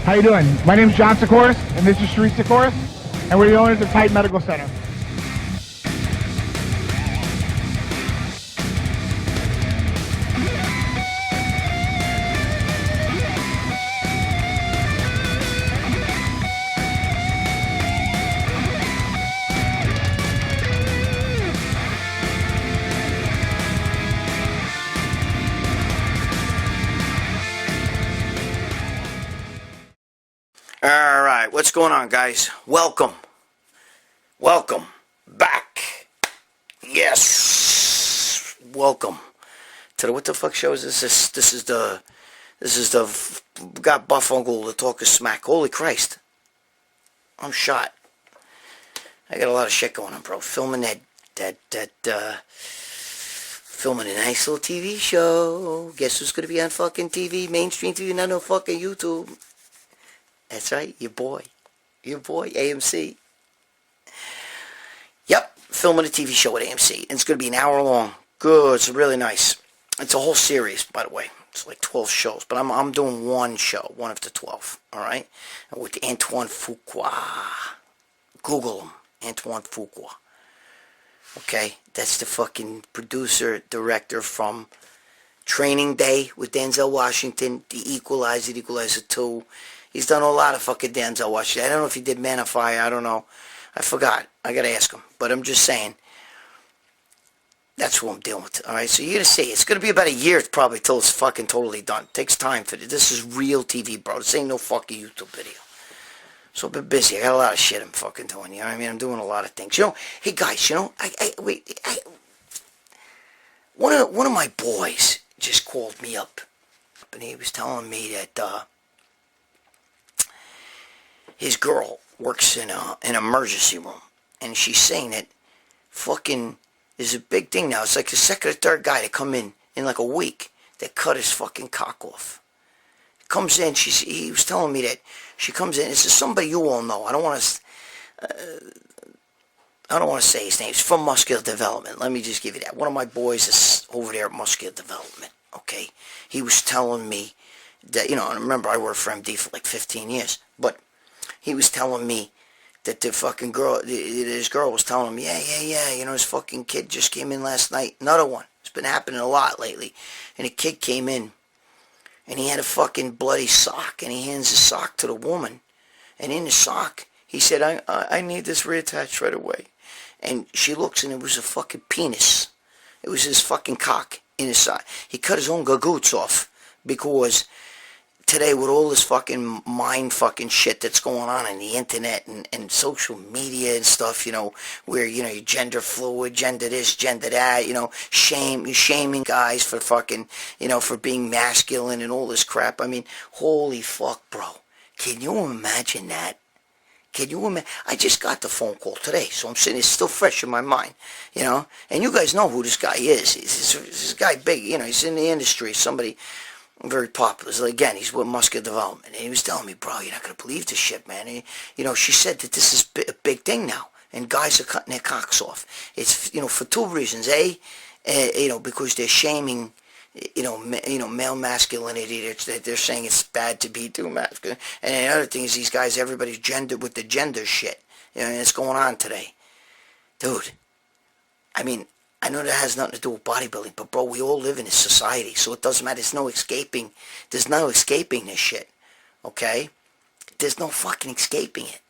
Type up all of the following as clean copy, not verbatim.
How you doing? My name's John Sikoris, and this is Sharif Sikoris, and we're the owners of Tight Medical Center. Alright, what's going on, guys? Welcome back. Yes, welcome to the, what the fuck show is this? This is the got Buff Uncle to talk a smack. Holy Christ, I'm shot. I got a lot of shit going on, bro. Filming filming a nice little TV show. Guess who's gonna be on fucking TV? Mainstream TV, not no fucking YouTube. That's right, your boy, AMC. Yep, filming a TV show at AMC. And it's going to be an hour long. Good, it's really nice. It's a whole series, by the way. It's like 12 shows. But I'm doing one show, one of the 12, all right? With Antoine Fuqua. Google him, Antoine Fuqua. Okay, that's the fucking producer, director from Training Day with Denzel Washington, The Equalizer, The Equalizer 2. He's done a lot of fucking Denzel Washington. I don't know if he did Man on Fire. I don't know. I forgot. I got to ask him. But I'm just saying. That's who I'm dealing with. All right. So you're going to see. It's going to be about a year probably till it's fucking totally done. It takes time for this. This is real TV, bro. This ain't no fucking YouTube video. So I've been busy. I got a lot of shit I'm fucking doing. You know what I mean? I'm doing a lot of things. You know, hey guys, you know, one of my boys just called me up. And he was telling me that, his girl works in an emergency room, and she's saying that fucking is a big thing now. It's like the second or third guy to come in like a week that cut his fucking cock off. Comes in, he was telling me that she comes in. This is somebody you all know. I don't want to say his name. It's from Muscular Development. Let me just give you that. One of my boys is over there at Muscular Development. Okay, he was telling me that, you know, and remember I worked for MD for like 15 years, but he was telling me that the fucking girl, his girl was telling him, yeah, you know, his fucking kid just came in last night. Another one. It's been happening a lot lately. And a kid came in, and he had a fucking bloody sock, and he hands the sock to the woman. And in the sock, he said, I need this reattached right away. And she looks, and it was a fucking penis. It was his fucking cock in his sock. He cut his own gagoots off because today, with all this fucking mind fucking shit that's going on in the internet and social media and stuff, you know, where, you know, you're gender fluid, gender this, gender that, you know, you're shaming guys for fucking, you know, for being masculine and all this crap. I mean, holy fuck, bro. Can you imagine that? Can you imagine? I just got the phone call today, so I'm sitting, it's still fresh in my mind, you know, and you guys know who this guy is. This guy big, you know, he's in the industry, somebody very popular. So again, he's with Muscular Development, and he was telling me, bro, you're not gonna believe this shit, man. And, you know, she said that this is a big thing now, and guys are cutting their cocks off. It's, you know, for two reasons. You know, because they're shaming, you know, male masculinity. They're saying it's bad to be too masculine. And the other thing is these guys, everybody's gendered with the gender shit. You know, and it's going on today, dude. I mean, I know that has nothing to do with bodybuilding, but bro, we all live in this society, so it doesn't matter. There's no escaping this shit, okay? There's no fucking escaping it.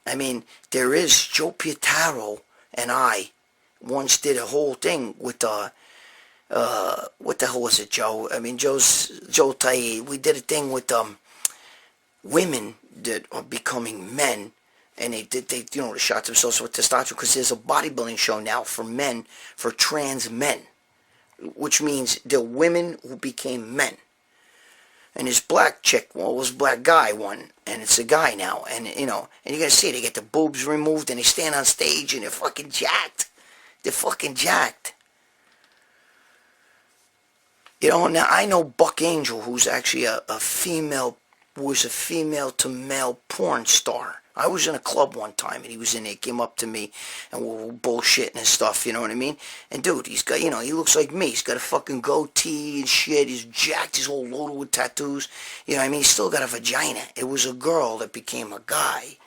I mean, there is Joe Pietaro and I once did a whole thing with, what the hell was it, Joe? I mean, Joe Tai, we did a thing with, women that are becoming men. And they you know, shot themselves with testosterone, because there's a bodybuilding show now for men, for trans men, which means they're women who became men. And this black chick, well, it was a black guy one, and it's a guy now, and you know, and you're gonna see they get the boobs removed, and they stand on stage, and they're fucking jacked. They're fucking jacked. You know, now I know Buck Angel, who's actually a female, was a female to male porn star. I was in a club one time, and he was in there, came up to me, and we were bullshitting and stuff, you know what I mean? And dude, he's got, he looks like me. He's got a fucking goatee and shit. He's jacked. He's all loaded with tattoos. You know what I mean? He's still got a vagina. It was a girl that became a guy,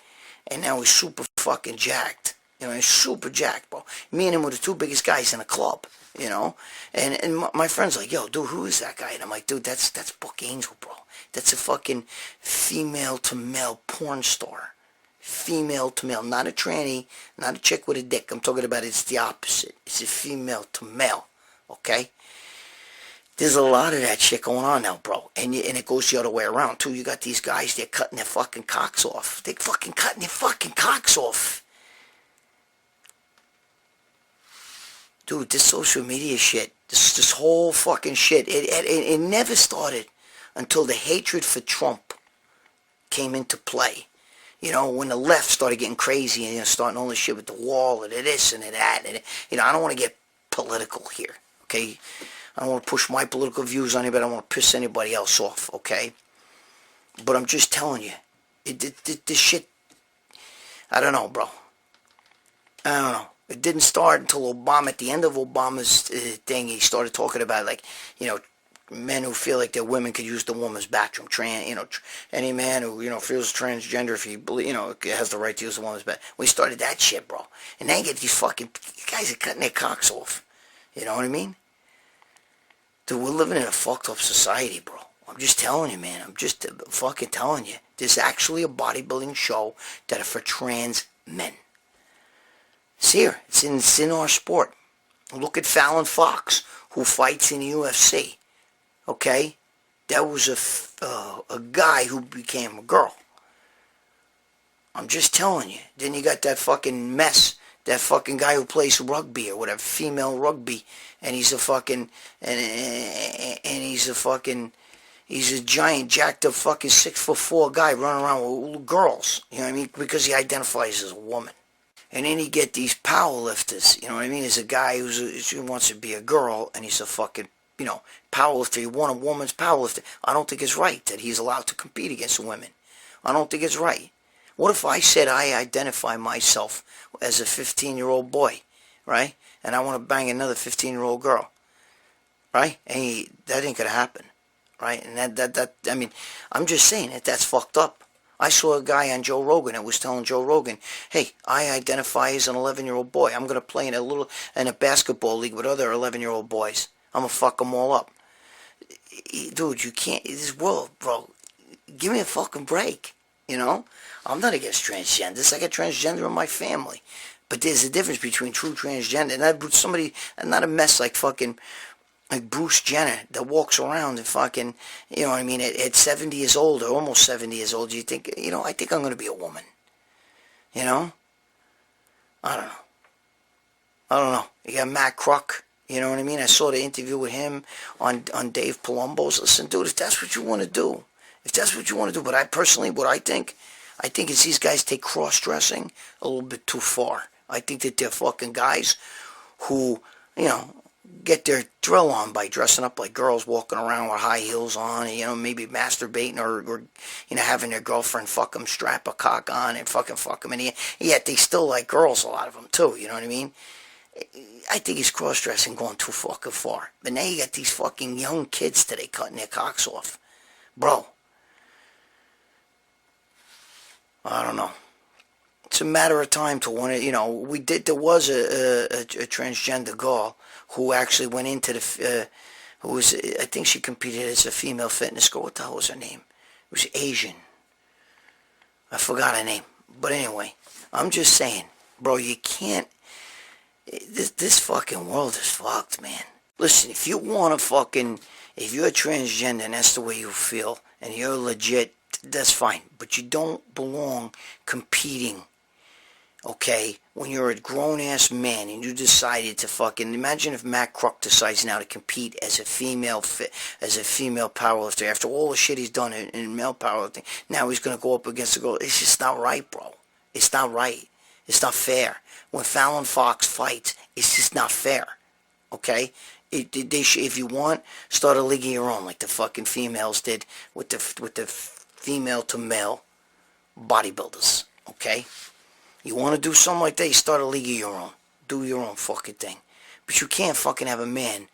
and now he's super fucking jacked. He's super jacked, bro. Me and him were the two biggest guys in the club, And my friend's like, yo, dude, who is that guy? And I'm like, dude, that's Buck Angel, bro. That's a fucking female-to-male porn star. Female to male, not a tranny, not a chick with a dick. I'm talking about it's the opposite. It's a female to male, okay? There's a lot of that shit going on now, bro. And it goes the other way around, too. You got these guys, they're cutting their fucking cocks off. They're fucking cutting their fucking cocks off. Dude, this social media shit, this whole fucking shit, it never started until the hatred for Trump came into play. When the left started getting crazy and starting all this shit with the wall and this and that. And, I don't want to get political here, okay? I don't want to push my political views on anybody. I don't want to piss anybody else off, okay? But I'm just telling you, this shit, I don't know, bro. I don't know. It didn't start until Obama, at the end of Obama's thing, he started talking about, men who feel like their women could use the woman's bathroom. Any man who, feels transgender, if he, has the right to use the woman's bathroom. We started that shit, bro. And then you get these fucking guys are cutting their cocks off. You know what I mean? Dude, we're living in a fucked up society, bro. I'm just telling you, man. I'm just fucking telling you. There's actually a bodybuilding show that are for trans men. It's here. It's in our sport. Look at Fallon Fox, who fights in the UFC. Okay? That was a guy who became a girl. I'm just telling you. Then you got that fucking mess. That fucking guy who plays rugby or whatever, female rugby. And he's a fucking, and he's a fucking, he's a giant, jacked up fucking 6'4" guy running around with little girls. You know what I mean? Because he identifies as a woman. And then you get these powerlifters. You know what I mean? There's a guy who wants to be a girl, and he's a fucking, powerlifter. He won a woman's powerlifter. I don't think it's right that he's allowed to compete against women. I don't think it's right. What if I said I identify myself as a 15-year-old boy, right? And I want to bang another 15-year-old girl, right? And that ain't gonna happen, right? And I mean, I'm just saying that's fucked up. I saw a guy on Joe Rogan that was telling Joe Rogan, hey, I identify as an 11-year-old boy. I'm going to play in a basketball league with other 11-year-old boys. I'm going to fuck them all up. Dude, you can't, this world, bro, give me a fucking break, I'm not against transgenders. I got transgender in my family. But there's a difference between true transgender and not a mess like fucking, like Bruce Jenner that walks around and fucking, at 70 years old or almost 70 years old, you think, I think I'm going to be a woman. I don't know. You got Matt Kruk, you know what I mean? I saw the interview with him on Dave Palumbo's. Listen, dude, if that's what you want to do, but I personally, what I think is these guys take cross-dressing a little bit too far. I think that they're fucking guys who, get their thrill on by dressing up like girls, walking around with high heels on, and, maybe masturbating or having their girlfriend fuck them, strap a cock on and fuck them. And yet they still like girls, a lot of them, too, you know what I mean? I think it's cross-dressing going too fucking far. But now you got these fucking young kids today cutting their cocks off. Bro. I don't know. It's a matter of time to want to, there was a transgender girl who actually went into I think she competed as a female fitness girl. What the hell was her name? It was Asian. I forgot her name. But anyway, I'm just saying, bro, you can't, this fucking world is fucked, man. Listen, if you're transgender and that's the way you feel, and you're legit, that's fine. But you don't belong competing, okay? When you're a grown-ass man and you decided to fucking, imagine if Matt Kruk decides now to compete as a female powerlifter. After all the shit he's done in male powerlifting, now he's going to go up against a girl. It's just not right, bro. It's not right. It's not fair. When Fallon Fox fights, it's just not fair, okay? If you want, start a league of your own, like the fucking females did with the female to male bodybuilders. okay? You want to do something like that, you start a league of your own. Do your own fucking thing. But you can't fucking have a man,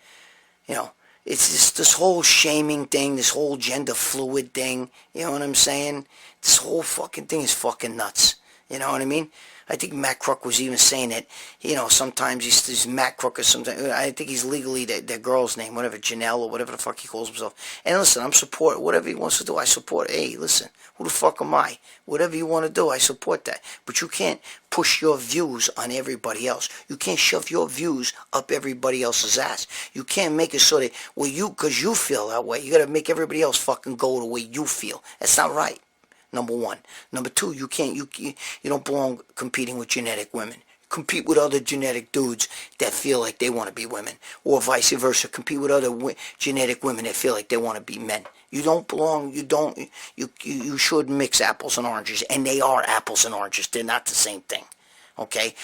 you know, it's this whole shaming thing, this whole gender fluid thing, you know what I'm saying? This whole fucking thing is fucking nuts, you know what I mean? I think Matt Crook was even saying that, you know, sometimes he's Matt Crook or something. I think he's legally that girl's name, whatever, Janelle or whatever the fuck he calls himself. And listen, I'm support whatever he wants to do. I support. Hey, listen, who the fuck am I? Whatever you want to do, I support that. But you can't push your views on everybody else. You can't shove your views up everybody else's ass. You can't make it so that, well, because you feel that way, you got to make everybody else fucking go the way you feel. That's not right. Number one. Number two, you don't belong competing with genetic women. Compete with other genetic dudes that feel like they want to be women, or vice versa. Compete with other genetic women that feel like they want to be men. You don't belong. You should mix apples and oranges, and they are apples and oranges. They're not the same thing. Okay?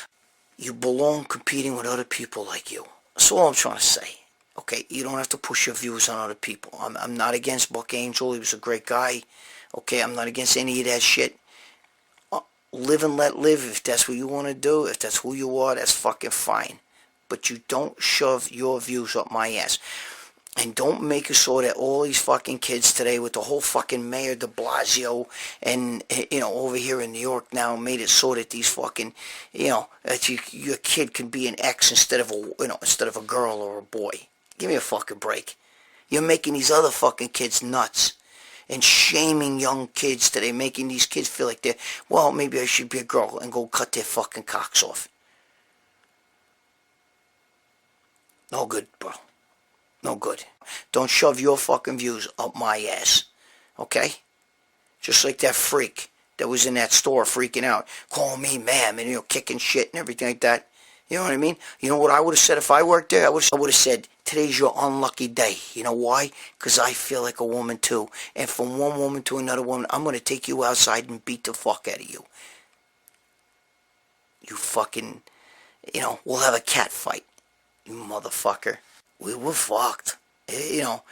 You belong competing with other people like you. That's all I'm trying to say. Okay? You don't have to push your views on other people. I'm not against Buck Angel. He was a great guy. Okay, I'm not against any of that shit. Live and let live. If that's what you want to do, if that's who you are, that's fucking fine. But you don't shove your views up my ass. And don't make it so that all these fucking kids today with the whole fucking Mayor de Blasio and, you know, over here in New York now made it so that these fucking, you know, that your kid can be an X instead of a girl or a boy. Give me a fucking break. You're making these other fucking kids nuts. And shaming young kids today, making these kids feel like they're, well, maybe I should be a girl and go cut their fucking cocks off. No good, bro. No good. Don't shove your fucking views up my ass. Okay? Just like that freak that was in that store freaking out, calling me ma'am and, you know, kicking shit and everything like that. You know what I mean? You know what I would have said if I worked there? I would have said, today's your unlucky day. You know why? Because I feel like a woman too. And from one woman to another woman, I'm going to take you outside and beat the fuck out of you. You fucking, you know, we'll have a cat fight. You motherfucker. We were fucked. You know,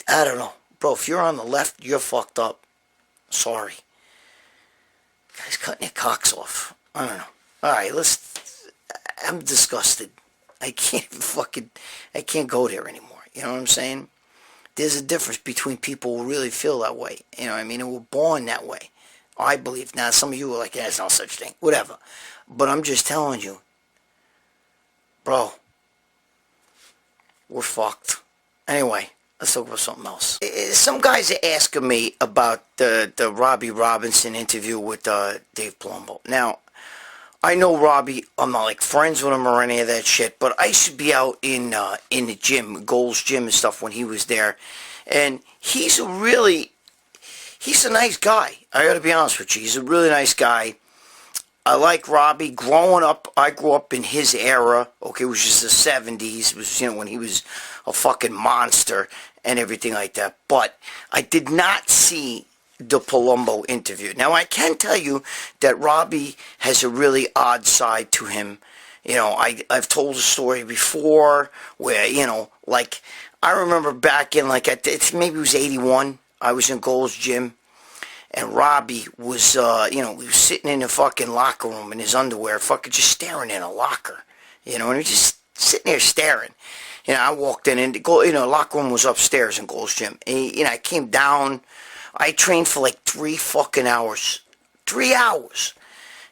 I don't know. Bro, if you're on the left, you're fucked up. Sorry. Guys cutting their cocks off. I don't know. Alright, I'm disgusted. I can't go there anymore. You know what I'm saying? There's a difference between people who really feel that way. You know what I mean? And were born that way. I believe. Now, some of you are like, there's no such thing. Whatever. But I'm just telling you. Bro. We're fucked. Anyway, let's talk about something else. Some guys are asking me about the Robbie Robinson interview with Dave Palumbo. Now, I know Robbie, I'm not like friends with him or any of that shit, but I used to be out in the gym, Gold's Gym and stuff when he was there, and he's a nice guy. I gotta be honest with you, he's a really nice guy. I like Robbie. Growing up, I grew up in his era, okay, which is the 70s, it was, you know, when he was a fucking monster and everything like that, but I did not see the Palumbo interview. Now, I can tell you that Robbie has a really odd side to him. You know, I've told a story before where, you know, like, I remember back in, like, maybe it was 81, I was in Gold's Gym, and Robbie was, you know, he was sitting in the fucking locker room in his underwear, fucking just staring in a locker, you know, and he was just sitting there staring. You know, I walked in, and the locker room was upstairs in Gold's Gym, and, you know, I came down. I trained for like 3 fucking hours. 3 hours.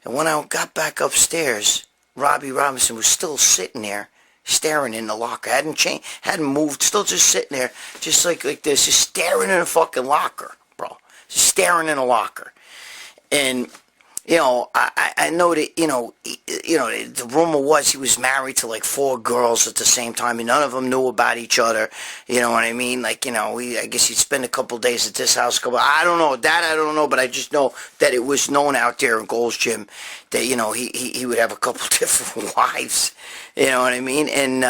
And when I got back upstairs, Robbie Robinson was still sitting there, staring in the locker. Hadn't changed, hadn't moved, still just sitting there, just like this, just staring in a fucking locker, bro. Just staring in a locker. And, you know, I know that, you know, the rumor was he was married to like 4 girls at the same time, and none of them knew about each other. You know what I mean? Like, you know, I guess he'd spend a couple days at this house. I don't know. That I don't know, but I just know that it was known out there in Gold's Gym that, you know, he would have a couple different wives. You know what I mean? And,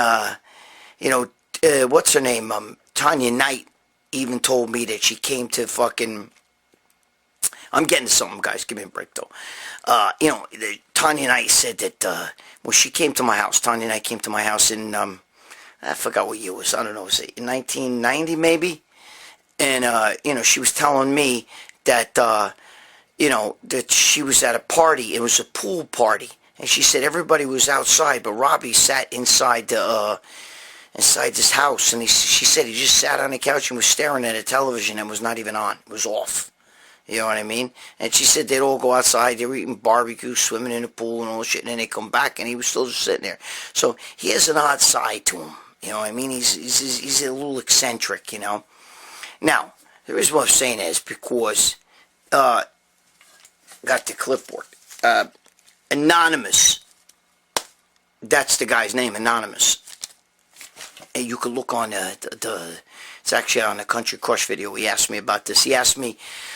you know, what's her name? Tanya Knight even told me that she came to fucking... I'm getting to something, guys. Give me a break, though. You know, Tanya Knight said that, when she came to my house, Tanya Knight came to my house in, I forgot what year it was. I don't know. Was it 1990, maybe? And, you know, she was telling me that, you know, that she was at a party. It was a pool party. And she said everybody was outside, but Robbie sat inside this house. And she said he just sat on the couch and was staring at a television and was not even on. It was off. You know what I mean? And she said they'd all go outside. They were eating barbecue, swimming in the pool and all shit. And then they come back and he was still just sitting there. So he has an odd side to him. You know what I mean? He's a little eccentric, you know. Now, the reason why I'm saying that is because, got the clipboard. Anonymous. That's the guy's name, Anonymous. And you can look on it's actually on the Country Crush video. He asked me about this.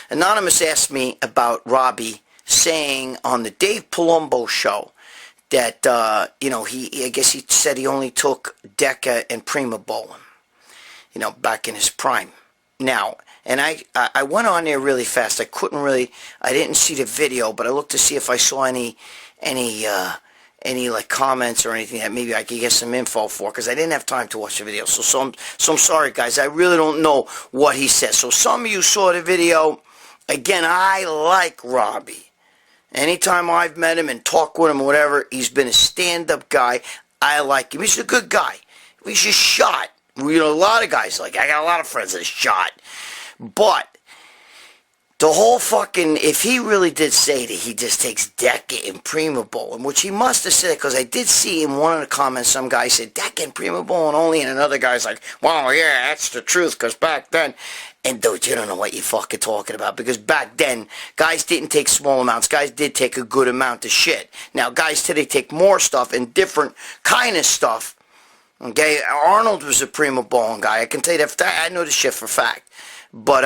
Anonymous asked me about Robbie saying on the Dave Palumbo show that, you know, I guess he said he only took Deca and Prima Bowling, you know, back in his prime. Now, and I went on there really fast. I didn't see the video, but I looked to see if I saw any like comments or anything that maybe I could get some info for, because I didn't have time to watch the video. So I'm sorry, guys. I really don't know what he says. So some of you saw the video. Again, I like Robbie. Anytime I've met him and talked with him or whatever, he's been a stand-up guy. I like him. He's a good guy. He's just shot. You know, a lot of guys like. I got a lot of friends that are shot. But the whole fucking, if he really did say that he just takes Deca and Prima Bowling, which he must have said, because I did see in one of the comments, some guy said, Deca and Prima Bowling only, and another guy's like, well, yeah, that's the truth, because back then, and dude, you don't know what you're fucking talking about, because back then, guys didn't take small amounts, guys did take a good amount of shit. Now, guys today take more stuff and different kind of stuff. Okay, Arnold was a Prima Bowling guy, I can tell you that, I know this shit for a fact. But,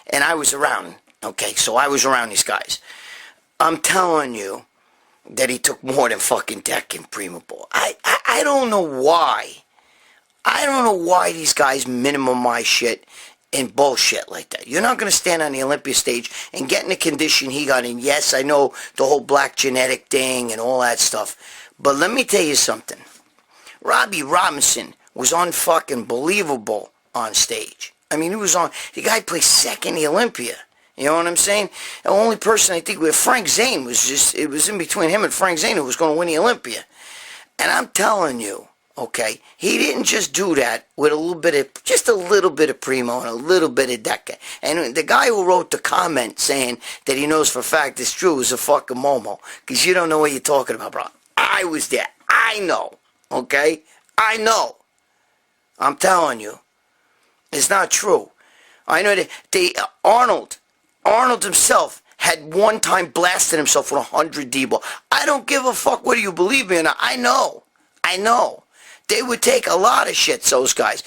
and I was around. Okay, so I was around these guys. I'm telling you that he took more than fucking Deca and Prima Ball. I don't know why. I don't know why these guys minimize shit and bullshit like that. You're not going to stand on the Olympia stage and get in the condition he got in. Yes, I know the whole black genetic thing and all that stuff. But let me tell you something. Robbie Robinson was unfucking believable on stage. I mean, the guy played second in the Olympia. You know what I'm saying? The only person I think with Frank Zane it was in between him and Frank Zane who was going to win the Olympia. And I'm telling you, okay, he didn't just do that with just a little bit of Primo and a little bit of Deca. And the guy who wrote the comment saying that he knows for a fact it's true is a fucking Momo. Because you don't know what you're talking about, bro. I was there. I know. Okay? I know. I'm telling you. It's not true. I know that Arnold himself had one time blasted himself with 100 D-ball. I don't give a fuck whether you believe me or not. I know. They would take a lot of shit, those guys.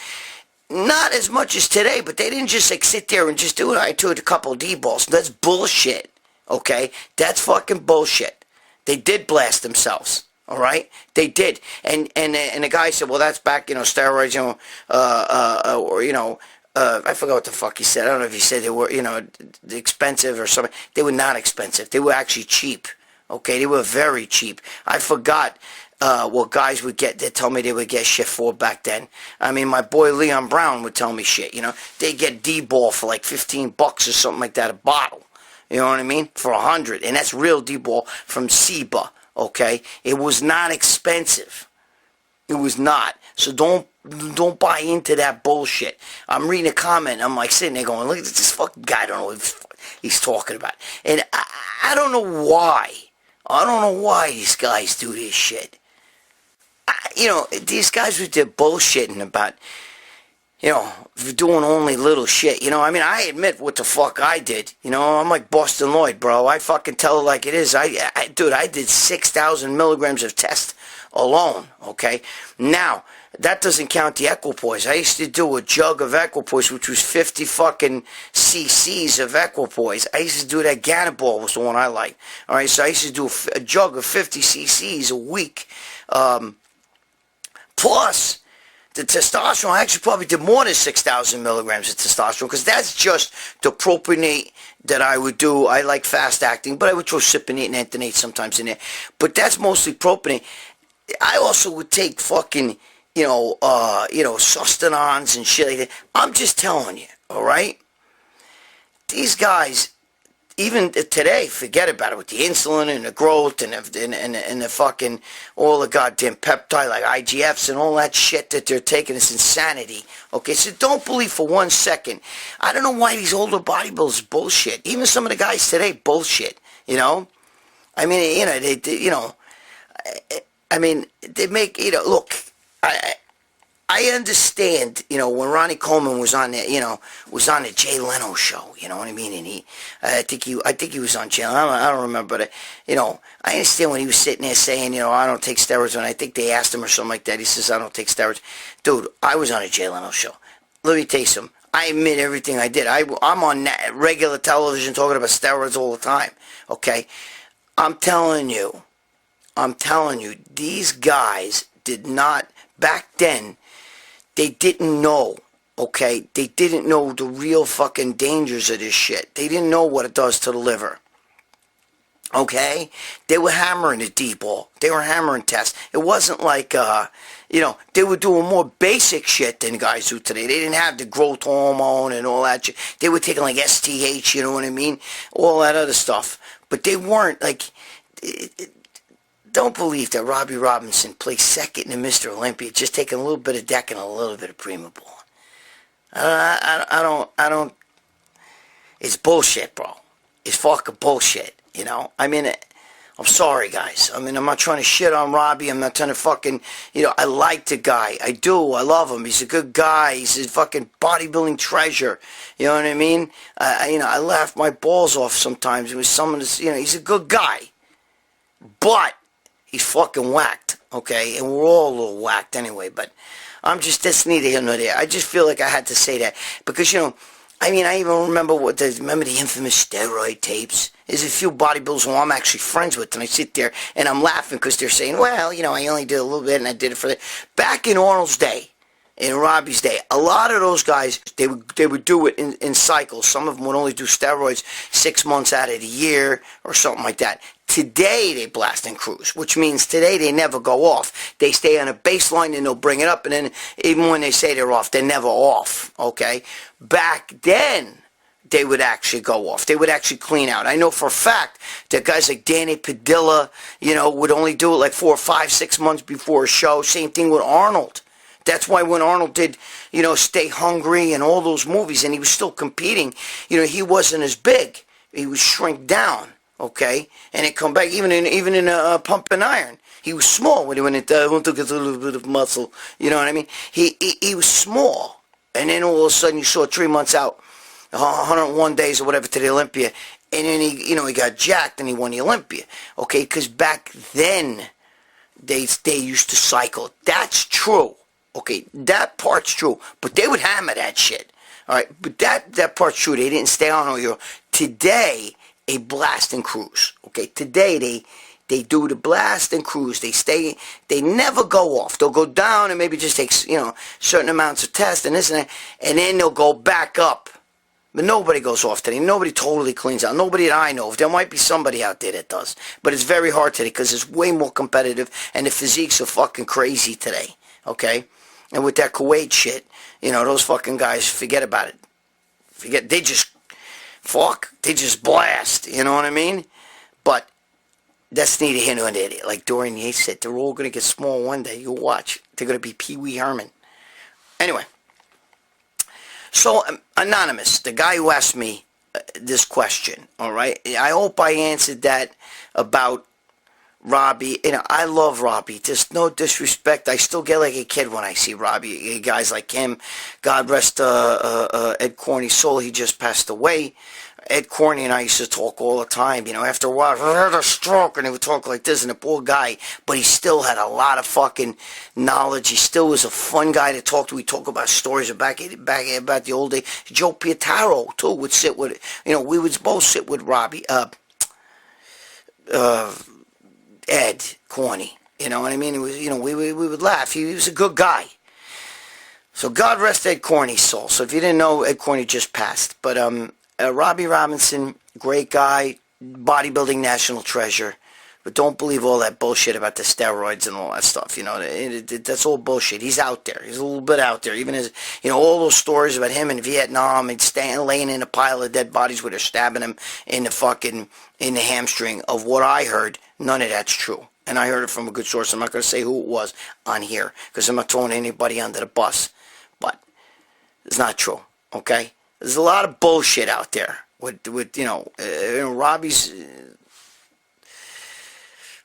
Not as much as today, but they didn't just like sit there and just do it. I took a couple of D-balls. That's bullshit. Okay? That's fucking bullshit. They did blast themselves. All right, they did, and the guy said, well, that's back, you know, steroids, you know, or you know, I forgot what the fuck he said. I don't know if he said they were, you know, expensive or something. They were not expensive. They were actually cheap. Okay, they were very cheap. I forgot what guys would get. They told me they would get shit for back then. I mean, my boy Leon Brown would tell me shit. You know, they get D-ball for like $15 or something like that a bottle. You know what I mean? For 100, and that's real D-ball from Seba. Okay, it was not expensive. It was not. So don't buy into that bullshit. I'm reading a comment. I'm like sitting there going, look at this fucking guy. I don't know what he's talking about. And I don't know why. I don't know why these guys do this shit. You know, these guys with their bullshitting about, you know, doing only little shit. You know, I mean, I admit what the fuck I did. You know, I'm like Boston Lloyd, bro. I fucking tell it like it is. Dude, I did 6,000 milligrams of test alone, okay? Now, that doesn't count the equipoise. I used to do a jug of equipoise, which was 50 fucking cc's of equipoise. I used to do that. Ganaball was the one I liked. All right, so I used to do a jug of 50 cc's a week. Plus, the testosterone, I actually probably did more than 6,000 milligrams of testosterone, because that's just the propionate that I would do. I like fast acting, but I would throw cypionate and entonate sometimes in there. But that's mostly propionate. I also would take fucking, sustenance and shit like that. I'm just telling you, all right? These guys, even today, forget about it with the insulin and the growth and the fucking, all the goddamn peptide like IGFs and all that shit that they're taking is insanity. Okay, so don't believe for 1 second. I don't know why these older bodybuilders bullshit. Even some of the guys today bullshit, you know? I mean, you know, they make, you know, look, I understand, you know, when Ronnie Coleman was on the, you know, was on the Jay Leno show, you know what I mean? And I think he was on Jay Leno. I don't remember, but, you know, I understand when he was sitting there saying, you know, I don't take steroids. And I think they asked him or something like that. He says, I don't take steroids. Dude, I was on a Jay Leno show. Let me tell you something. I admit everything I did. I'm on regular television talking about steroids all the time, okay? I'm telling you, these guys did not, back then, they didn't know, okay? They didn't know the real fucking dangers of this shit. They didn't know what it does to the liver, okay? They were hammering the D-ball. They were hammering tests. It wasn't like, you know, they were doing more basic shit than guys do today. They didn't have the growth hormone and all that shit. They were taking like STH, you know what I mean? All that other stuff. But they weren't like... Don't believe that Robbie Robinson placed second in Mr. Olympia, just taking a little bit of deck and a little bit of Prima ball. I don't, it's bullshit, bro. It's fucking bullshit, you know? I mean, I'm sorry, guys. I mean, I'm not trying to shit on Robbie. I'm not trying to fucking, you know, I like the guy. I do. I love him. He's a good guy. He's a fucking bodybuilding treasure. You know what I mean? You know, I laugh my balls off sometimes with some of this, you know, he's a good guy. But he's fucking whacked, okay? And we're all a little whacked anyway, but that's neither here nor there. I just feel like I had to say that because, you know, I mean, I even remember the infamous steroid tapes. There's a few bodybuilders who I'm actually friends with, and I sit there and I'm laughing because they're saying, well, you know, I only did a little bit and I did it for the... Back in Arnold's day, in Robbie's day, a lot of those guys, they would do it in cycles. Some of them would only do steroids 6 months out of the year or something like that. Today they blast and cruise, which means today they never go off. They stay on a baseline and they'll bring it up, and then even when they say they're off, they're never off, okay? Back then, they would actually go off. They would actually clean out. I know for a fact that guys like Danny Padilla, you know, would only do it like 4 or 5, 6 months before a show. Same thing with Arnold. That's why when Arnold did, you know, Stay Hungry and all those movies, and he was still competing, you know, he wasn't as big. He would shrink down. Okay, and it come back even in a Pump and Iron. He was small when he went into to get a little bit of muscle. You know what I mean? He was small, and then all of a sudden you saw 3 months out, 101 days or whatever to the Olympia, and then he got jacked and he won the Olympia. Okay, because back then they used to cycle. That's true. Okay, that part's true, but they would hammer that shit. All right, but that part's true. They didn't stay on all year. Today, a blast and cruise. Okay, today they do the blast and cruise. They never go off. They'll go down and maybe just take, you know, certain amounts of tests and this and that, and then they'll go back up. But nobody goes off today. Nobody totally cleans out. Nobody that I know of. There might be somebody out there that does, but it's very hard today because it's way more competitive and the physiques are fucking crazy today. Okay, and with that Kuwait shit, you know, those fucking guys, forget about it. They just blast, you know what I mean? But that's neither here nor there. Like Dorian Yates said, they're all going to get small one day. You'll watch. They're going to be Pee Wee Herman. Anyway, so Anonymous, the guy who asked me this question, all right? I hope I answered that about Robbie. You know, I love Robbie. Just no disrespect. I still get like a kid when I see Robbie. Guys like him. God rest Ed Corney's soul. He just passed away. Ed Corney and I used to talk all the time. You know, after a while, I had a stroke, and he would talk like this, and a poor guy, but he still had a lot of fucking knowledge. He still was a fun guy to talk to. We talk about stories back about the old days. Joe Pietaro, too, would sit with, you know, we would both sit with Robbie, Ed Corney. You know what I mean? It was, you know, we would laugh. He was a good guy. So God rest Ed Corney's soul. So if you didn't know, Ed Corney just passed. But Robbie Robinson, great guy, bodybuilding national treasure. But don't believe all that bullshit about the steroids and all that stuff. You know, that's all bullshit. He's out there. He's a little bit out there. Even as, you know, all those stories about him in Vietnam and laying in a pile of dead bodies where they're stabbing him in the hamstring. Of what I heard, none of that's true. And I heard it from a good source. I'm not going to say who it was on here because I'm not throwing anybody under the bus. But it's not true, okay? There's a lot of bullshit out there with you know, Robbie's...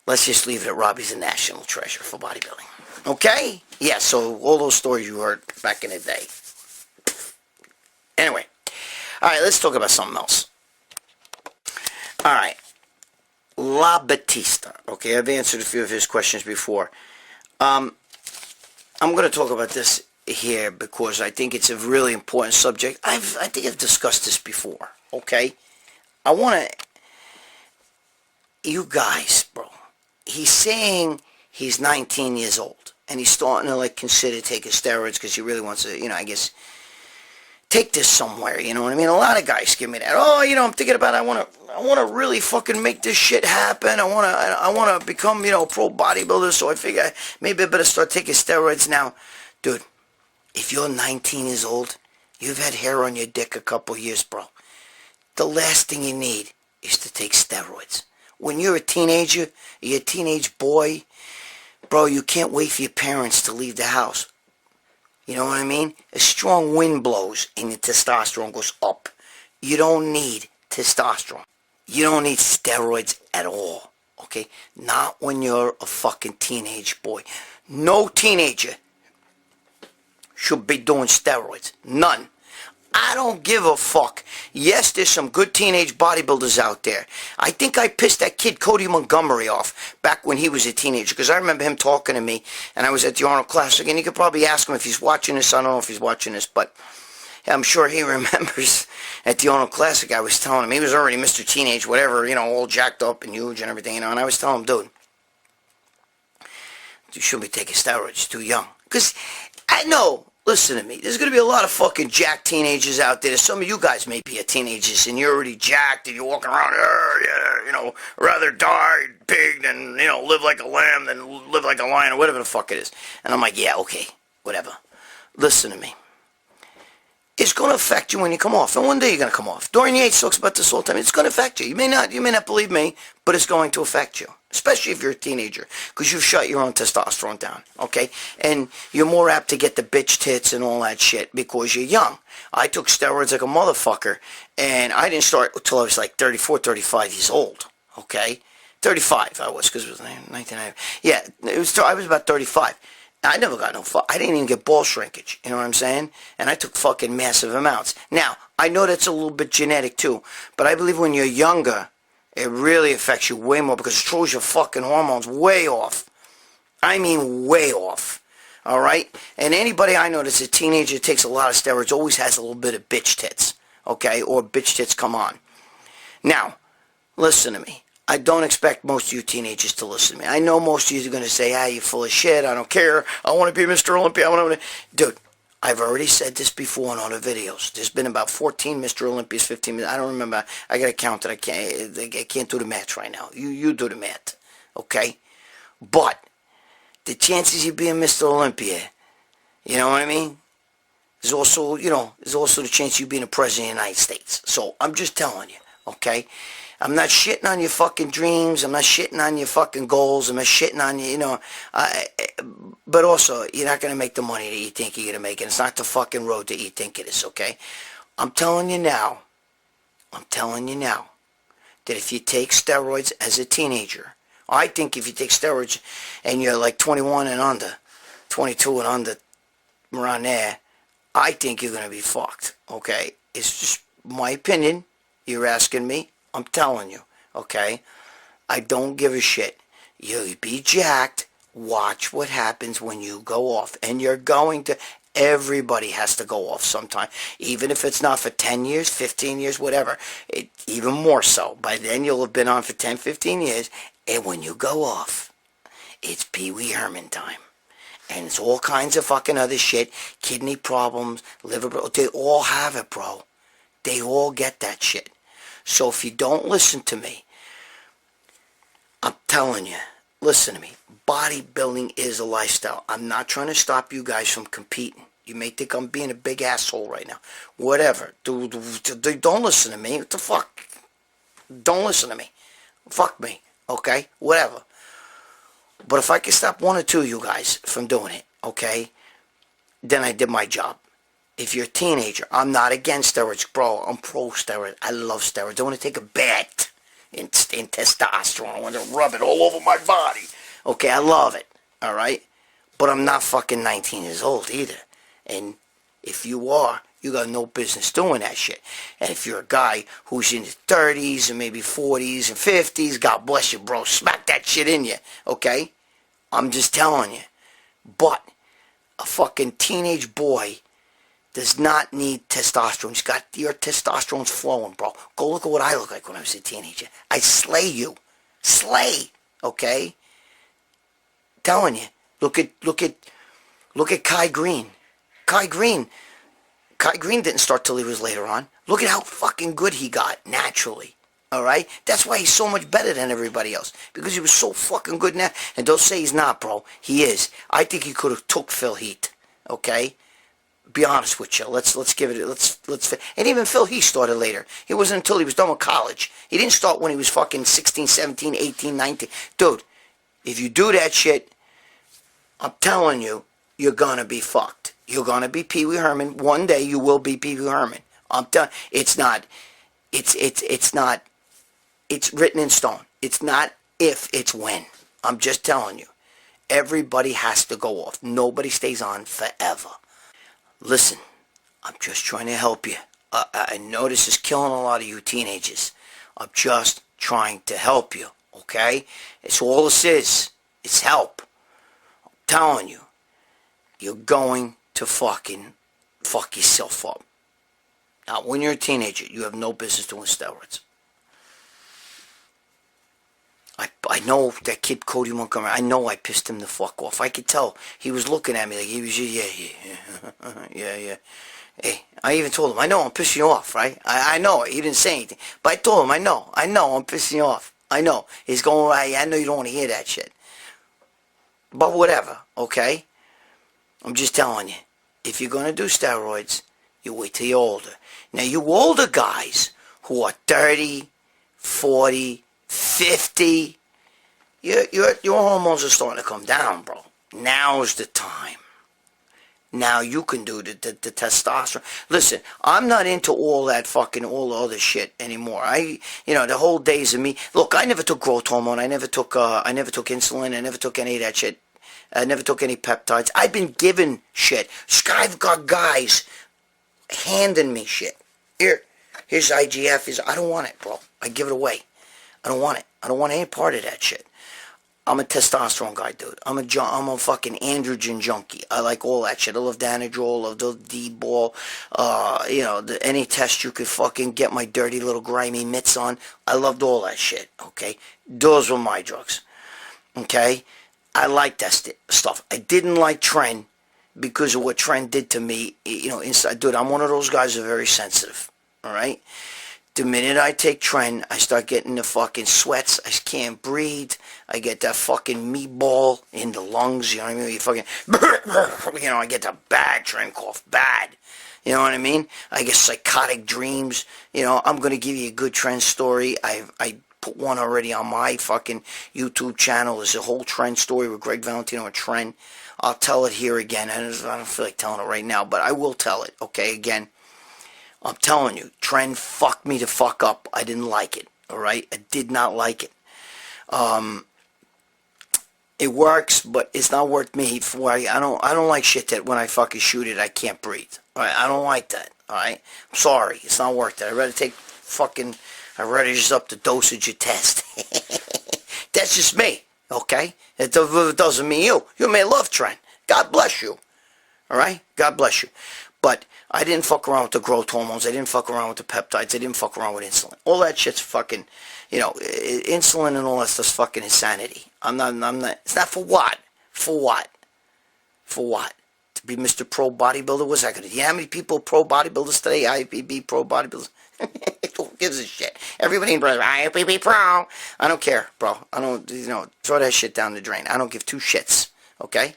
let's just leave it at Robbie's a national treasure for bodybuilding. Okay? Yeah, so all those stories you heard back in the day. Anyway. Alright, let's talk about something else. Alright. La Batista. Okay, I've answered a few of his questions before. I'm going to talk about this here because I think it's a really important subject. I think I've discussed this before. Okay? I want to... You guys, bro. He's saying he's 19 years old. And he's starting to, like, consider taking steroids because he really wants to, you know, I guess, take this somewhere, you know what I mean? A lot of guys give me that. Oh, you know, I'm thinking about it. I want to really fucking make this shit happen. I want to become, you know, a pro bodybuilder, so I figure maybe I better start taking steroids now. Dude, if you're 19 years old, you've had hair on your dick a couple years, bro. The last thing you need is to take steroids. When you're a teenager, you're a teenage boy, bro, you can't wait for your parents to leave the house. You know what I mean? A strong wind blows and your testosterone goes up. You don't need testosterone. You don't need steroids at all. Okay? Not when you're a fucking teenage boy. No teenager should be doing steroids. None. I don't give a fuck. Yes, there's some good teenage bodybuilders out there. I think I pissed that kid Cody Montgomery off back when he was a teenager because I remember him talking to me and I was at the Arnold Classic, and you could probably ask him if he's watching this. I don't know if he's watching this, but I'm sure he remembers at the Arnold Classic I was telling him. He was already Mr. Teenage, whatever, you know, all jacked up and huge and everything, you know, and I was telling him, dude, you shouldn't be taking steroids too young. Because I know... Listen to me. There's going to be a lot of fucking jacked teenagers out there. Some of you guys may be teenagers and you're already jacked and you're walking around, you know, rather die pig than, you know, live like a lamb than live like a lion or whatever the fuck it is. And I'm like, yeah, okay, whatever. Listen to me. It's going to affect you when you come off. And one day you're going to come off. Dorian Yates talks about this all the time. It's going to affect you. You may not believe me, but it's going to affect you. Especially if you're a teenager, because you've shut your own testosterone down, okay? And you're more apt to get the bitch tits and all that shit because you're young. I took steroids like a motherfucker, and I didn't start until I was like 34, 35 years old, okay? 35 I was, because it was 1990. Yeah, I was about 35. I never got no fuck. I didn't even get ball shrinkage, you know what I'm saying? And I took fucking massive amounts. Now, I know that's a little bit genetic too, but I believe when you're younger, it really affects you way more because it throws your fucking hormones way off. I mean way off. Alright? And anybody I know that's a teenager takes a lot of steroids always has a little bit of bitch tits. Okay? Or bitch tits come on. Now, listen to me. I don't expect most of you teenagers to listen to me. I know most of you are going to say, you're full of shit. I don't care. I want to be Mr. Olympia. Dude. I've already said this before in other videos. There's been about 14 Mr. Olympias, 15. I don't remember. I got to count it. I can't do the math right now. You do the math, okay? But the chances of being Mr. Olympia, you know what I mean? There's also, there's also the chance of you being a president of the United States. So I'm just telling you, okay? I'm not shitting on your fucking dreams. I'm not shitting on your fucking goals. I'm not shitting on you, but also, you're not going to make the money that you think you're going to make. And it's not the fucking road that you think it is, okay? I'm telling you now, that if you take steroids as a teenager, I think if you take steroids and you're like 21 and under, 22 and under, around there, I think you're going to be fucked, okay? It's just my opinion. You're asking me. I'm telling you, okay? I don't give a shit. You'll be jacked. Watch what happens when you go off. And you're going to... Everybody has to go off sometime. Even if it's not for 10 years, 15 years, whatever. Even more so. By then you'll have been on for 10, 15 years. And when you go off, it's Pee Wee Herman time. And it's all kinds of fucking other shit. Kidney problems, liver problems. They all have it, bro. They all get that shit. So if you don't listen to me, I'm telling you, listen to me. Bodybuilding is a lifestyle. I'm not trying to stop you guys from competing. You may think I'm being a big asshole right now. Whatever. Don't listen to me. What the fuck? Don't listen to me. Fuck me. Okay? Whatever. But if I can stop one or two of you guys from doing it, okay, then I did my job. If you're a teenager, I'm not against steroids, bro. I'm pro steroid. I love steroids. I want to take a bath in testosterone. I want to rub it all over my body. Okay, I love it. All right? But I'm not fucking 19 years old either. And if you are, you got no business doing that shit. And if you're a guy who's in his 30s and maybe 40s and 50s, God bless you, bro. Smack that shit in you. Okay? I'm just telling you. But a fucking teenage boy does not need testosterone. He's got your testosterone's flowing, bro. Go look at what I look like when I was a teenager. I slay you. Slay. Okay? Telling you. Look at Kai Green. Kai Green didn't start till he was later on. Look at how fucking good he got naturally. Alright? That's why he's so much better than everybody else. Because he was so fucking good now. And don't say he's not, bro. He is. I think he could have took Phil Heath. Okay? Be honest with you. Let's give it. Let's. And even Phil Heath started later. It wasn't until he was done with college. He didn't start when he was fucking 16, 17, 18, 19. Dude, if you do that shit, I'm telling you, you're gonna be fucked. You're gonna be Pee Wee Herman. One day you will be Pee Wee Herman. I'm telling. It's not. It's not. It's written in stone. It's not if. It's when. I'm just telling you. Everybody has to go off. Nobody stays on forever. Listen, I'm just trying to help you. I know this is killing a lot of you teenagers. I'm just trying to help you, okay? It's all this is. It's help. I'm telling you, you're going to fucking fuck yourself up. Now, when you're a teenager, you have no business doing steroids. I know that kid Cody Montgomery, I know I pissed him the fuck off. I could tell. He was looking at me like he was, yeah. Hey, I even told him, I know I'm pissing you off, right? I know it. He didn't say anything. But I told him, I know I'm pissing you off. I know. He's going, I know you don't want to hear that shit. But whatever, okay? I'm just telling you, if you're going to do steroids, you wait till you're older. Now, you older guys who are 30, 40, 50, your hormones are starting to come down, bro. Now's the time. Now you can do the testosterone. Listen, I'm not into all that fucking, all the other shit anymore. The whole days of me. Look, I never took growth hormone. I never took insulin. I never took any of that shit. I never took any peptides. I've been given shit. I've got guys handing me shit. Here's IGF. I don't want it, bro. I give it away. I don't want it. I don't want any part of that shit. I'm a testosterone guy, dude. I'm a fucking androgen junkie. I like all that shit. I love Danadrol, I love the D-ball. Any test you could fucking get my dirty little grimy mitts on. I loved all that shit, okay? Those were my drugs, okay? I like that stuff. I didn't like Tren because of what Tren did to me, inside. Dude, I'm one of those guys who are very sensitive, all right? The minute I take Tren, I start getting the fucking sweats. I can't breathe. I get that fucking meatball in the lungs. You know what I mean? You fucking, I get that bad Tren cough. Bad. You know what I mean? I get psychotic dreams. I'm going to give you a good Tren story. I put one already on my fucking YouTube channel. There's a whole Tren story with Gregg Valentino and Tren. I'll tell it here again. I don't feel like telling it right now, but I will tell it, okay, again. I'm telling you, Tren fucked me to fuck up. I didn't like it, all right? I did not like it. It works, but it's not worth me. I don't like shit that when I fucking shoot it, I can't breathe. All right? I don't like that, all right? I'm sorry. It's not worth it. I'd rather just up the dosage of test. That's just me, okay? It doesn't mean you. You may love Tren. God bless you, all right? God bless you. But I didn't fuck around with the growth hormones. I didn't fuck around with the peptides. I didn't fuck around with insulin. All that shit's fucking, insulin and all that stuff's fucking insanity. I'm not, it's not for what? For what? For what? To be Mr. Pro Bodybuilder? What's that going to do? You know how many people pro bodybuilders today? IFBB pro bodybuilders? gives a shit? Everybody in brother, I be pro. I don't care, bro. I don't, throw that shit down the drain. I don't give two shits, okay?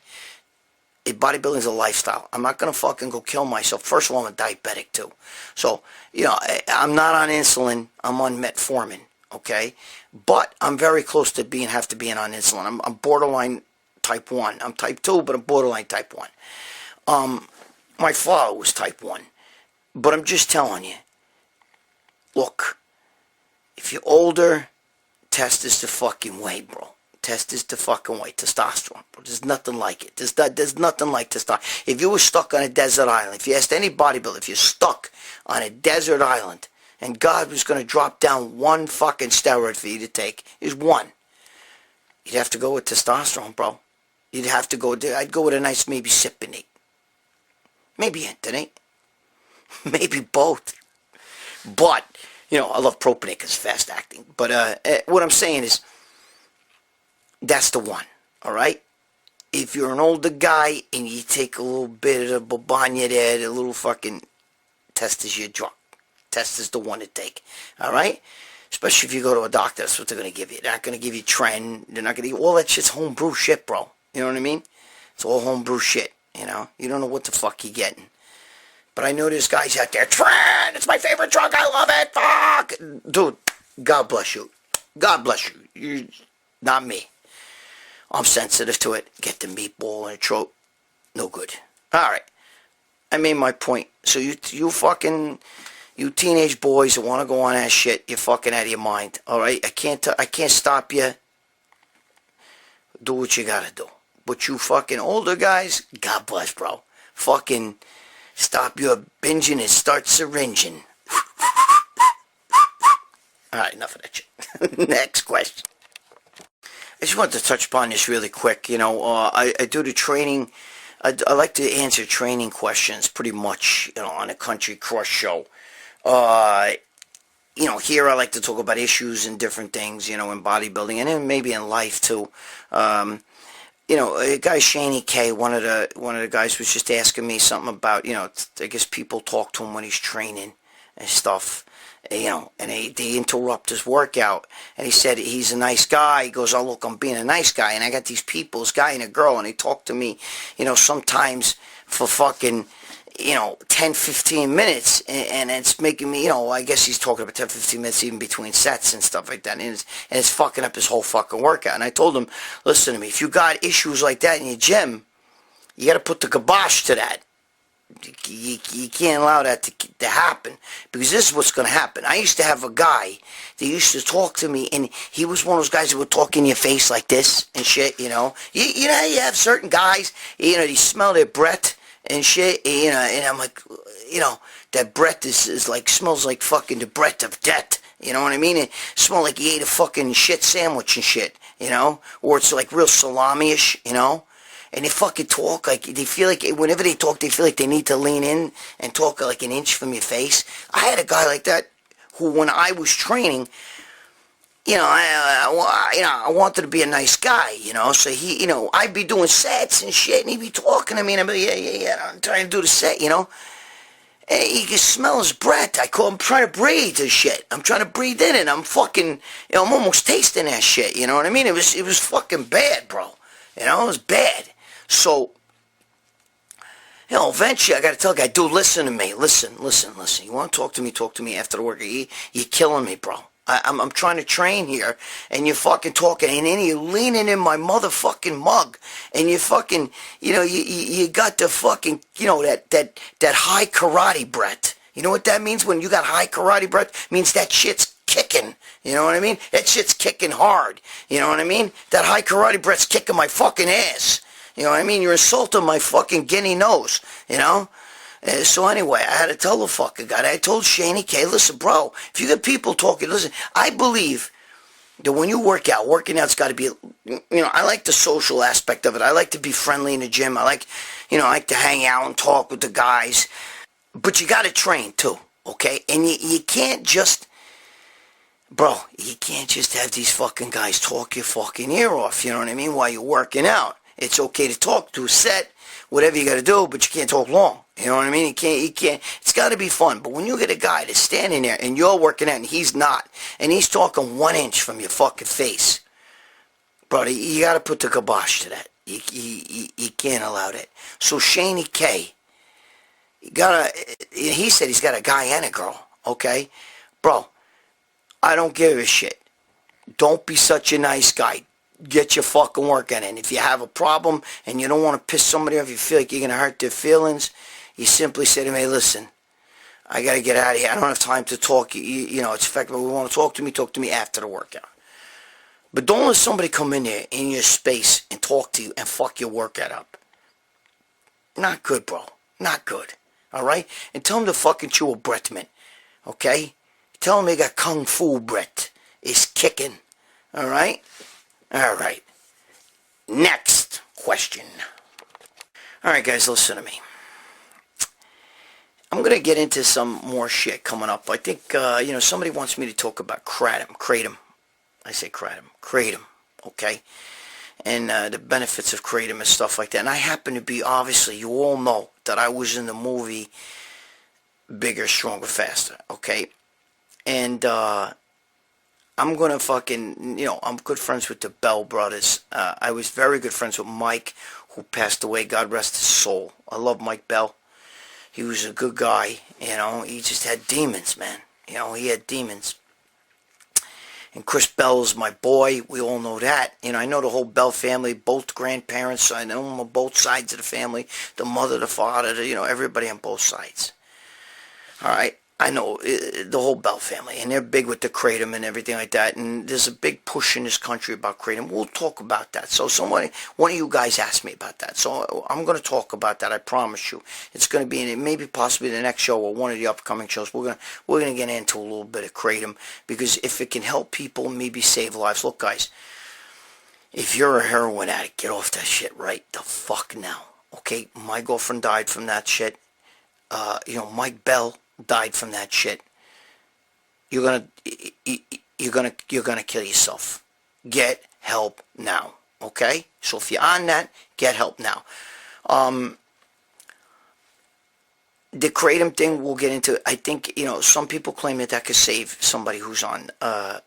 Bodybuilding is a lifestyle. I'm not going to fucking go kill myself. First of all, I'm a diabetic, too. So, I'm not on insulin. I'm on metformin, okay? But I'm very close to have to be on insulin. I'm borderline type 1. I'm type 2, but I'm borderline type 1. My father was type 1. But I'm just telling you, look, if you're older, test is the fucking way, bro. Test is the fucking way. Testosterone, bro. There's nothing like it. There's nothing like testosterone. If you were stuck on a desert island, if you asked any bodybuilder, if you're stuck on a desert island, and God was going to drop down one fucking steroid for you to take, is one. You'd have to go with testosterone, bro. You'd have to go, I'd go with a nice maybe Cypionate. Maybe Antonate. Maybe both. But, I love propionate because it's fast acting. But what I'm saying is, that's the one, all right? If you're an older guy and you take a little bit of Bobanya there, a little fucking test is your drug. Test is the one to take, all right? Especially if you go to a doctor, that's what they're going to give you. They're not going to give you Tren. They're not going to give you, all that shit's homebrew shit, bro. You know what I mean? It's all homebrew shit, You don't know what the fuck you're getting. But I know there's guys out there, Tren, it's my favorite drug, I love it, fuck! Dude, God bless you. God bless you. You're not me. I'm sensitive to it. Get the meatball in the throat. No good. Alright. I made my point. So you teenage boys that want to go on that shit, you're fucking out of your mind. Alright? I can't stop you. Do what you gotta do. But you fucking older guys, God bless, bro. Fucking stop your binging and start syringing. Alright, enough of that shit. Next question. I just wanted to touch upon this really quick. I do the training. I like to answer training questions pretty much, on a Country Crush show. Here I like to talk about issues and different things, in bodybuilding and then maybe in life too. A guy Shaney K, one of the guys was just asking me something about, I guess people talk to him when he's training and stuff. And they interrupt his workout, and he said he's a nice guy. He goes, oh, look, I'm being a nice guy, and I got these people, this guy and a girl, and they talk to me, sometimes for fucking, 10, 15 minutes, and it's making me, I guess he's talking about 10, 15 minutes even between sets and stuff like that, and it's fucking up his whole fucking workout. And I told him, listen to me, if you got issues like that in your gym, you got to put the kibosh to that. You can't allow that to happen, because this is what's going to happen. I used to have a guy that used to talk to me, and he was one of those guys that would talk in your face like this and shit, You know how you have certain guys, you smell their breath and shit, and I'm like, that breath is like, smells like fucking the breath of death, you know what I mean? It smells like you ate a fucking shit sandwich and shit, or it's like real salami-ish, And they fucking talk like, they feel like, whenever they talk, they feel like they need to lean in and talk like an inch from your face. I had a guy like that who, when I was training, I wanted to be a nice guy, so he, I'd be doing sets and shit, and he'd be talking to me, and I'd be, yeah, I'm trying to do the set, And he could smell his breath. I'm trying to breathe this shit. I'm trying to breathe in it. I'm fucking, I'm almost tasting that shit, you know what I mean? It was fucking bad, bro. It was bad. So, eventually I got to tell the guy, dude, listen to me. Listen. You want to talk to me after the work. You're killing me, bro. I'm trying to train here, and you're fucking talking, and then you're leaning in my motherfucking mug, and you fucking, you got the fucking, that high karate breath. You know what that means when you got high karate breath? It means that shit's kicking. You know what I mean? That shit's kicking hard. You know what I mean? That high karate breath's kicking my fucking ass. You know what I mean? You're insulting my fucking guinea nose, So anyway, I had to tell the fucking guy. I told Shaney K, listen, bro, if you get people talking, listen, I believe that when you working out's got to be, I like the social aspect of it. I like to be friendly in the gym. I like to hang out and talk with the guys. But you got to train too, okay? And you can't just, bro, you can't just have these fucking guys talk your fucking ear off, you know what I mean, while you're working out. It's okay to talk to a set, whatever you got to do, but you can't talk long. You know what I mean? He can't, it's got to be fun. But when you get a guy that's standing there and you're working out and he's not, and he's talking 1 inch from your fucking face, brother, you got to put the kibosh to that. You can't allow that. So Shaney K, he said he's got a guy and a girl, okay? Bro, I don't give a shit. Don't be such a nice guy. Get your fucking work in. And if you have a problem and you don't want to piss somebody off, you feel like you're going to hurt their feelings, you simply say to me, hey, listen, I got to get out of here. I don't have time to talk. You know, it's effective. If you want to talk to me after the workout. But don't let somebody come in there in your space and talk to you and fuck your workout up. Not good, bro. Not good. All right? And tell them to fucking chew a breath, man. Okay? Tell them they got kung fu breath. It's kicking. All right? All right. Next question. All right, guys, listen to me. I'm going to get into some more shit coming up. I think, somebody wants me to talk about kratom. I say kratom, okay? And the benefits of kratom and stuff like that. And I happen to be, obviously, you all know that I was in the movie Bigger, Stronger, Faster, okay? And I'm going to fucking, I'm good friends with the Bell brothers. I was very good friends with Mike, who passed away. God rest his soul. I love Mike Bell. He was a good guy, He just had demons, man. He had demons. And Chris Bell's my boy. We all know that. I know the whole Bell family, both grandparents. I know them on both sides of the family. The mother, the father, everybody on both sides. All right? I know the whole Bell family. And they're big with the kratom and everything like that. And there's a big push in this country about kratom. We'll talk about that. So one of you guys asked me about that. So I'm going to talk about that. I promise you. It's going to be maybe possibly the next show or one of the upcoming shows. We're going to get into a little bit of kratom. Because if it can help people, maybe save lives. Look, guys. If you're a heroin addict, get off that shit right the fuck now. Okay? My girlfriend died from that shit. Mike Bell died from that shit. You're gonna kill yourself. Get help now. Okay? So if you're on that, get help now. The kratom thing we'll get into. I think some people claim that could save somebody who's on. I'm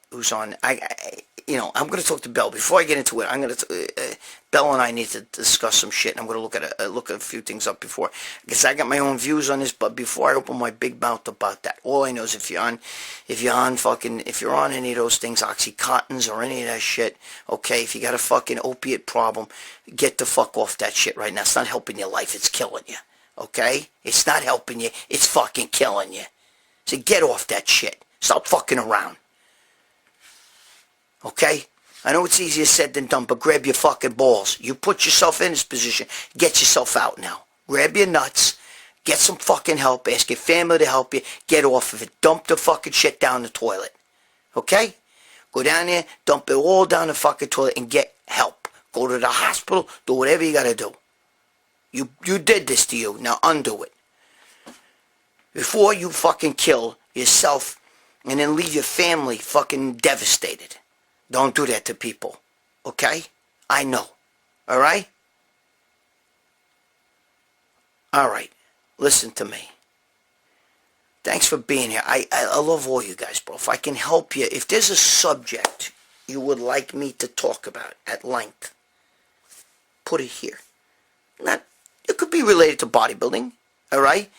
going to talk to Bell before I get into it. I'm going to Bell and I need to discuss some shit. And I'm going to look at a few things up before, because I got my own views on this. But before I open my big mouth about that, all I know is if you're on any of those things, Oxycontins or any of that shit, okay, if you got a fucking opiate problem, get the fuck off that shit right now. It's not helping your life. It's killing you. Okay? It's not helping you. It's fucking killing you. So get off that shit. Stop fucking around. Okay? I know it's easier said than done, but grab your fucking balls. You put yourself in this position. Get yourself out now. Grab your nuts. Get some fucking help. Ask your family to help you. Get off of it. Dump the fucking shit down the toilet. Okay? Go down there, dump it all down the fucking toilet and get help. Go to the hospital. Do whatever you gotta do. You did this to you. Now undo it. Before you fucking kill yourself and then leave your family fucking devastated. Don't do that to people. Okay? I know. Alright? Alright. Listen to me. Thanks for being here. I love all you guys, bro. If I can help you, if there's a subject you would like me to talk about at length, put it here. It could be related to bodybuilding. Alright?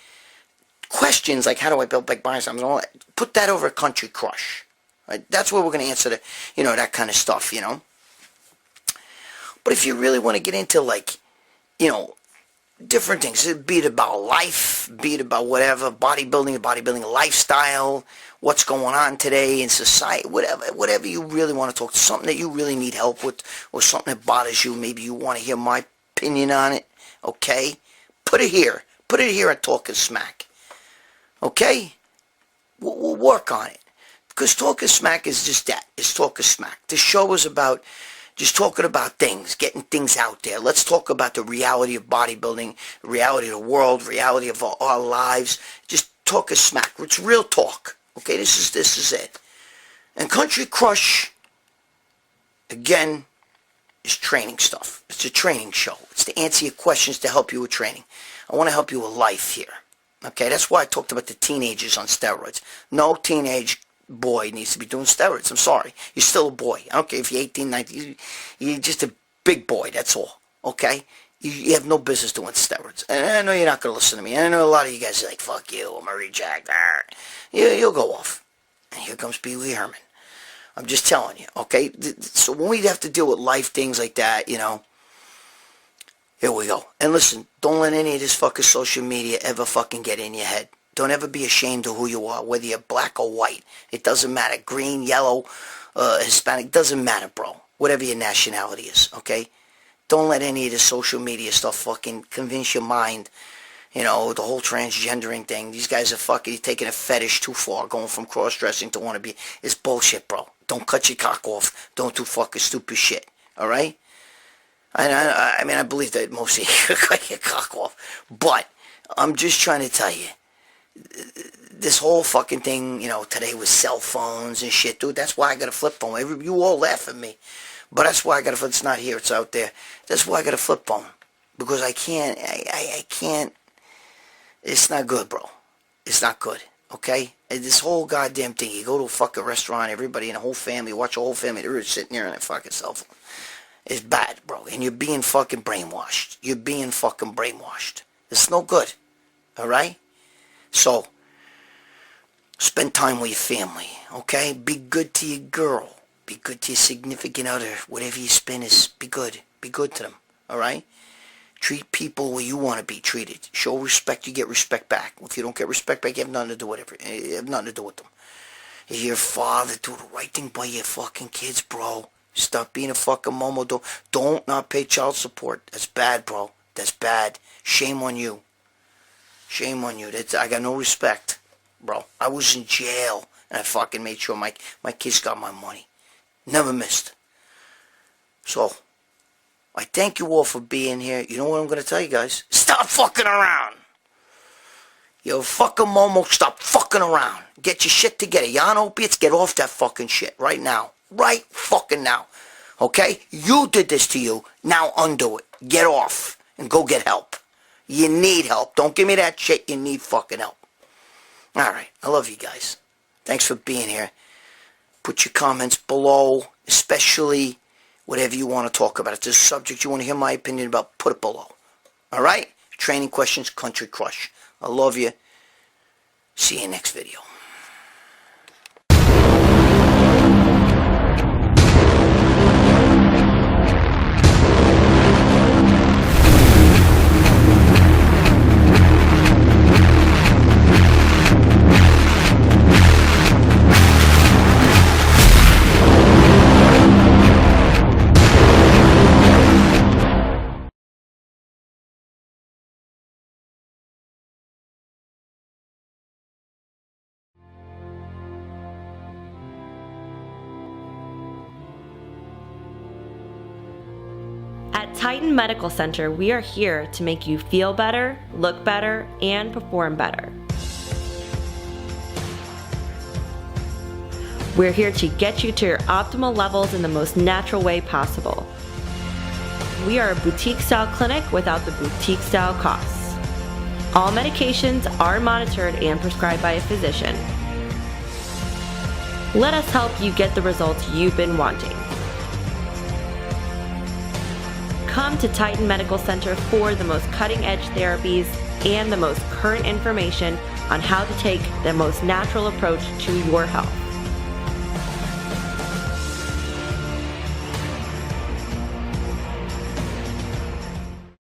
Questions like how do I build big biceps and all that, put that over a Country Crush. Right? That's where we're going to answer that kind of stuff, But if you really want to get into different things, be it about life, be it about whatever, bodybuilding lifestyle, what's going on today in society, whatever you really want to talk, something that you really need help with, or something that bothers you, maybe you want to hear my opinion on it, okay? Put it here at Talkin' Smack. Okay? We'll work on it. Because Talkin' Smack is just that. It's Talkin' Smack. The show is about just talking about things, getting things out there. Let's talk about the reality of bodybuilding, reality of the world, reality of our lives. Just Talkin' Smack. It's real talk. Okay? This is it. And Country Crush, again, is training stuff. It's a training show. It's to answer your questions, to help you with training. I want to help you with life here. Okay, that's why I talked about the teenagers on steroids. No teenage boy needs to be doing steroids. I'm sorry. You're still a boy. I don't care if you're 18, 19. You're just a big boy, that's all. Okay? You have no business doing steroids. And I know you're not going to listen to me. And I know a lot of you guys are like, fuck you, I'm a reject. You'll go off. And here comes Pee Wee Herman. I'm just telling you, okay? So when we have to deal with life things like that, you know, here we go. And listen, don't let any of this fucking social media ever fucking get in your head. Don't ever be ashamed of who you are, whether you're black or white. It doesn't matter. Green, yellow, Hispanic, doesn't matter, bro. Whatever your nationality is, okay? Don't let any of this social media stuff fucking convince your mind. You know, the whole transgendering thing. These guys are fucking taking a fetish too far, going from cross-dressing to want to be. It's bullshit, bro. Don't cut your cock off. Don't do fucking stupid shit, all right? I mean, I believe that most of you cut your cock off. But I'm just trying to tell you, this whole fucking thing, you know, today with cell phones and shit, dude, that's why I got a flip phone. You all laugh at me. But that's why I got a flip. It's not here, it's out there. That's why I got a flip phone. Because I can't, it's not good, bro. It's not good, okay? And this whole goddamn thing, you go to a fucking restaurant, everybody in the whole family, watch a whole family, they're sitting there on their fucking cell phone. It's bad, bro. And you're being fucking brainwashed. You're being fucking brainwashed. It's no good, all right? So, spend time with your family, okay? Be good to your girl. Be good to your significant other. Whatever you spend is, be good. Be good to them, all right? Treat people where you want to be treated. Show respect, you get respect back. If you don't get respect back, you have nothing to do with it. You have nothing to do with them. If you're a father, do the right thing by your fucking kids, bro. Stop being a fucking momo. Don't not pay child support. That's bad, bro. That's bad. Shame on you. Shame on you. I got no respect, bro. I was in jail, and I fucking made sure my kids got my money. Never missed. So, I thank you all for being here. You know what I'm going to tell you guys? Stop fucking around. You fucking momo, stop fucking around. Get your shit together. You on opiates? Get off that fucking shit right now. Right fucking now. Okay? You did this to you. Now undo it. Get off. And go get help. You need help. Don't give me that shit. You need fucking help. Alright. I love you guys. Thanks for being here. Put your comments below. Especially whatever you want to talk about. If there's a subject you want to hear my opinion about, put it below. Alright? Training questions, Country Crush. I love you. See you next video. At Titan Medical Center, we are here to make you feel better, look better, and perform better. We're here to get you to your optimal levels in the most natural way possible. We are a boutique-style clinic without the boutique-style costs. All medications are monitored and prescribed by a physician. Let us help you get the results you've been wanting. Come to Titan Medical Center for the most cutting-edge therapies and the most current information on how to take the most natural approach to your health.